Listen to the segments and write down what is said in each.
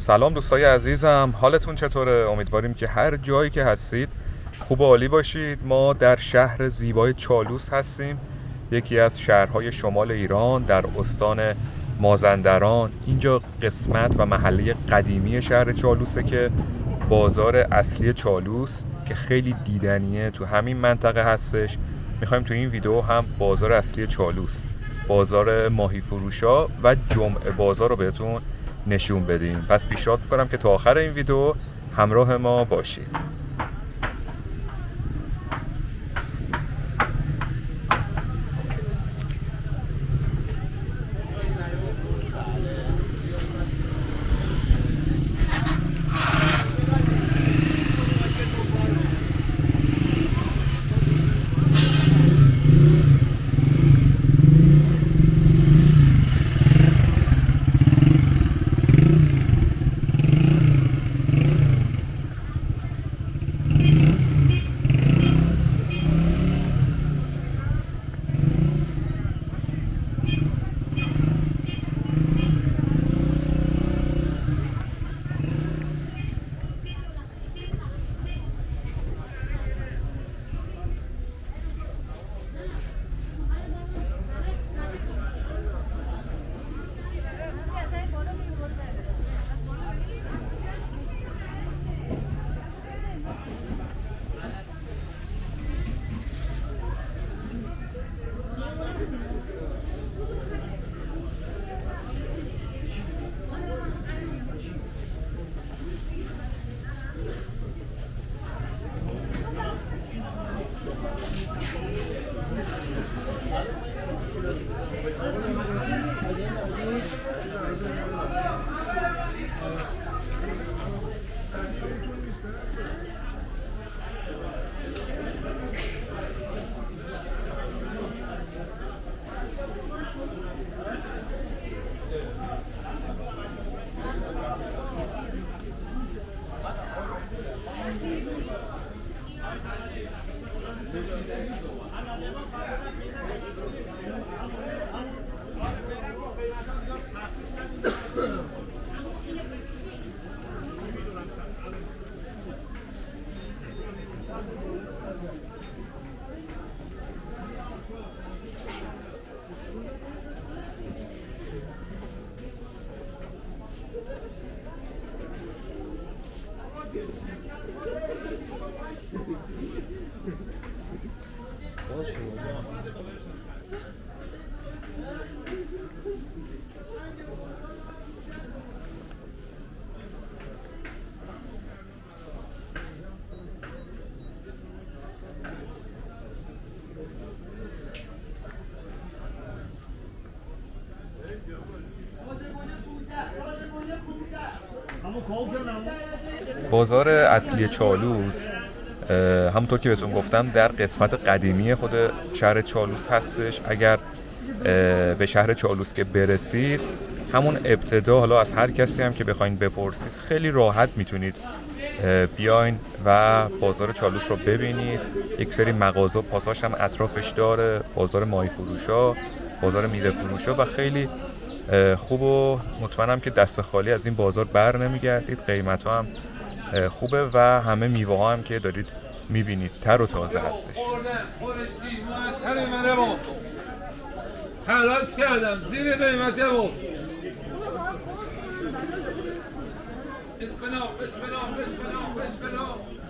سلام دوستای عزیزم، حالتون چطوره؟ امیدواریم که هر جایی که هستید خوب و عالی باشید. ما در شهر زیبای چالوس هستیم، یکی از شهرهای شمال ایران در استان مازندران. اینجا قسمت و محله قدیمی شهر چالوسه که بازار اصلی چالوس که خیلی دیدنیه تو همین منطقه هستش. میخوایم تو این ویدیو هم بازار اصلی چالوس، بازار ماهی فروشا و جمعه بازار رو بهتون نشون بدیم. پس پیشنهاد میکنم که تا آخر این ویدیو همراه ما باشید. بازار اصلی چالوس همونطور که بهتون گفتم در قسمت قدیمی خود شهر چالوس هستش. اگر به شهر چالوس که برسید، همون ابتدا حالا از هر کسی هم که بخواین بپرسید خیلی راحت میتونید بیاین و بازار چالوس رو ببینید. یک سری مغازه پاساش هم اطرافش داره، بازار ماهی فروشا، بازار میوه فروشا و خیلی خوب و مطمئنم که دست خالی از این بازار بر نمیگردید. قیمت ها هم خوبه و همه میوه ها هم که دارید میبینید تر و تازه هستش. حلال کردم زیر قیمت بود. بسم الله بسم الله بسم الله بسم الله.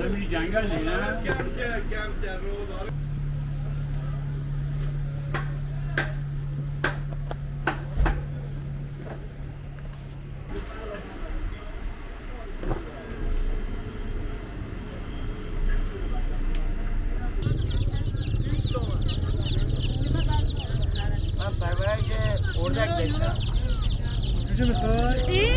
می جنگل نه؟ کم من پرورش اردک داشتم. جوجه میخوای؟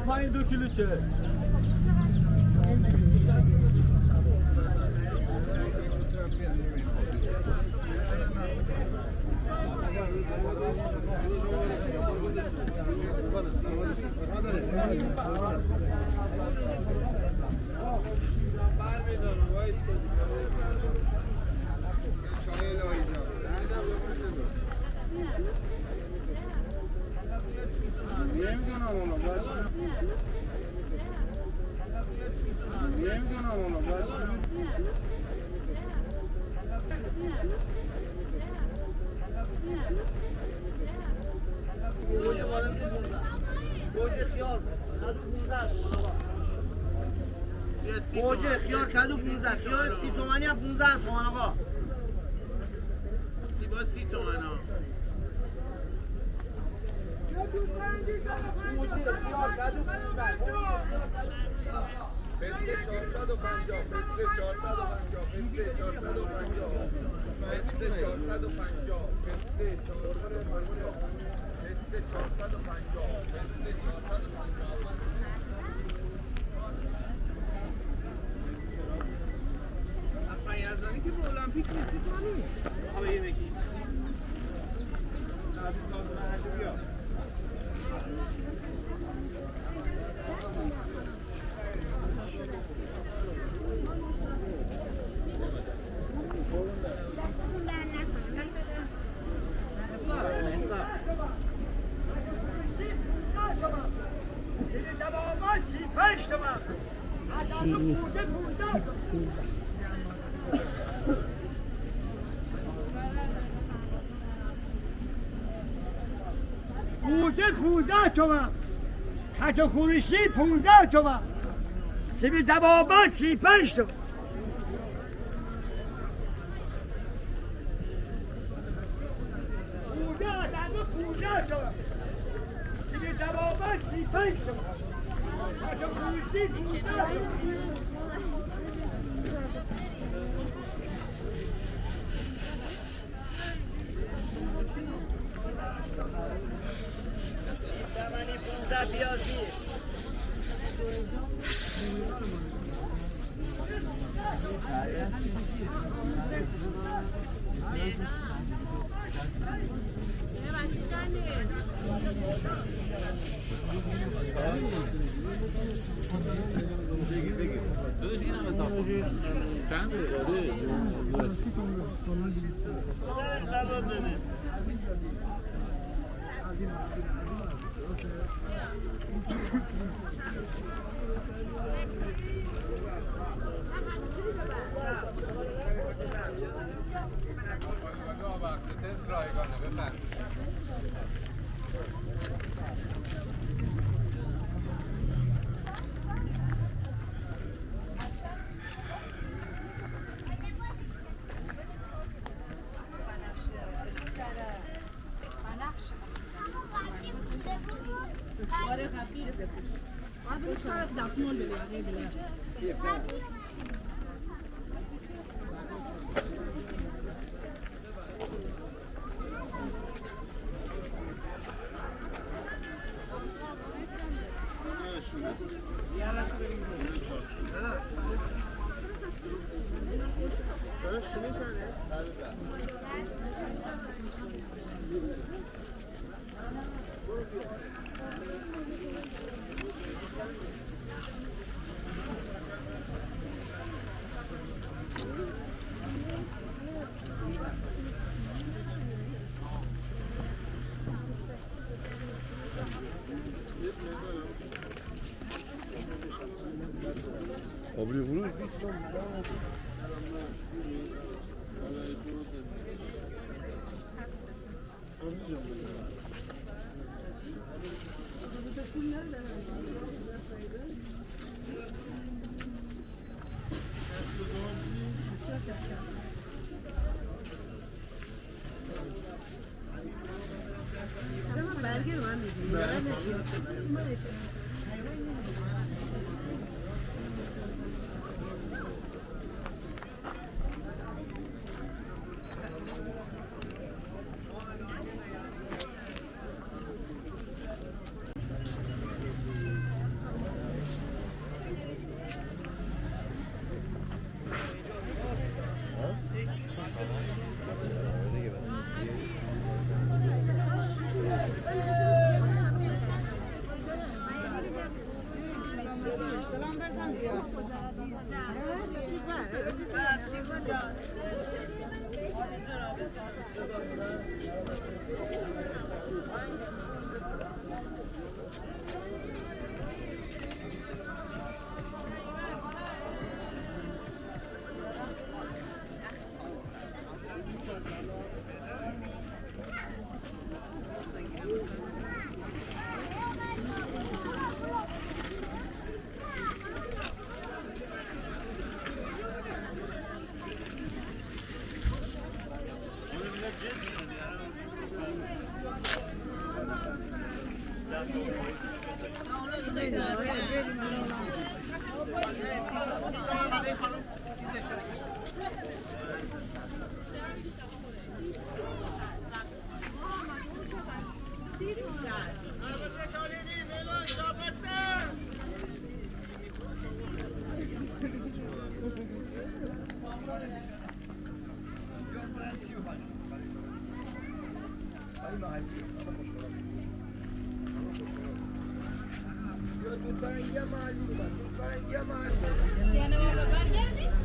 پنج 2 کیلو چه؟ گوجه خیار 115 خیار 30 تومانی هم 15 تومان آقا. سی با 30 تومن ها. پسته 450 پسته 450 پسته 450 پسته 450 پسته 450 پسته 450 پسته 450 بوده 15 تومن، کج و خورشی 15 تومن، سیب زبابا 35 تومن. بوده آدمه 15 تومن، سیب زبابا 35 تومن، کج و خورشی 15 تومن.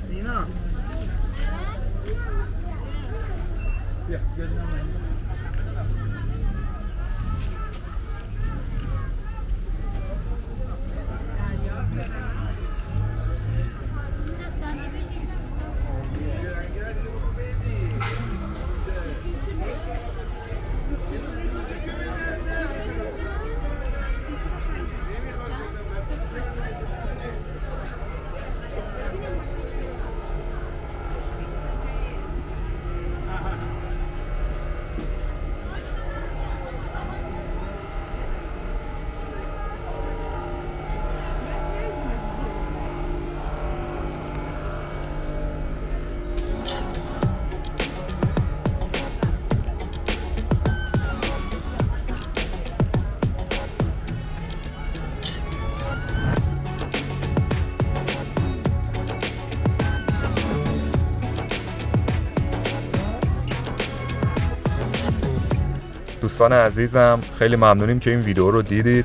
سینا دوستان عزیزم خیلی ممنونیم که این ویدیو رو دیدید.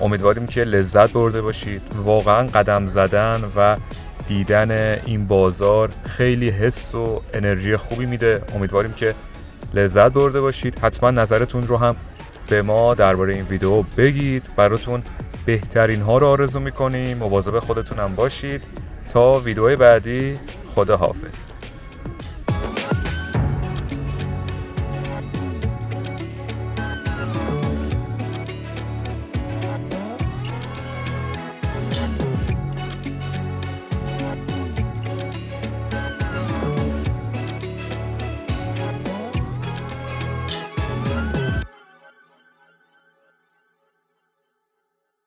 امیدواریم که لذت برده باشید. واقعا قدم زدن و دیدن این بازار خیلی حس و انرژی خوبی میده. امیدواریم که لذت برده باشید. حتما نظرتون رو هم به ما درباره این ویدیو بگید. براتون بهترین ها رو آرزو میکنیم. مواظب خودتون هم باشید. تا ویدیوهای بعدی، خدا حافظ.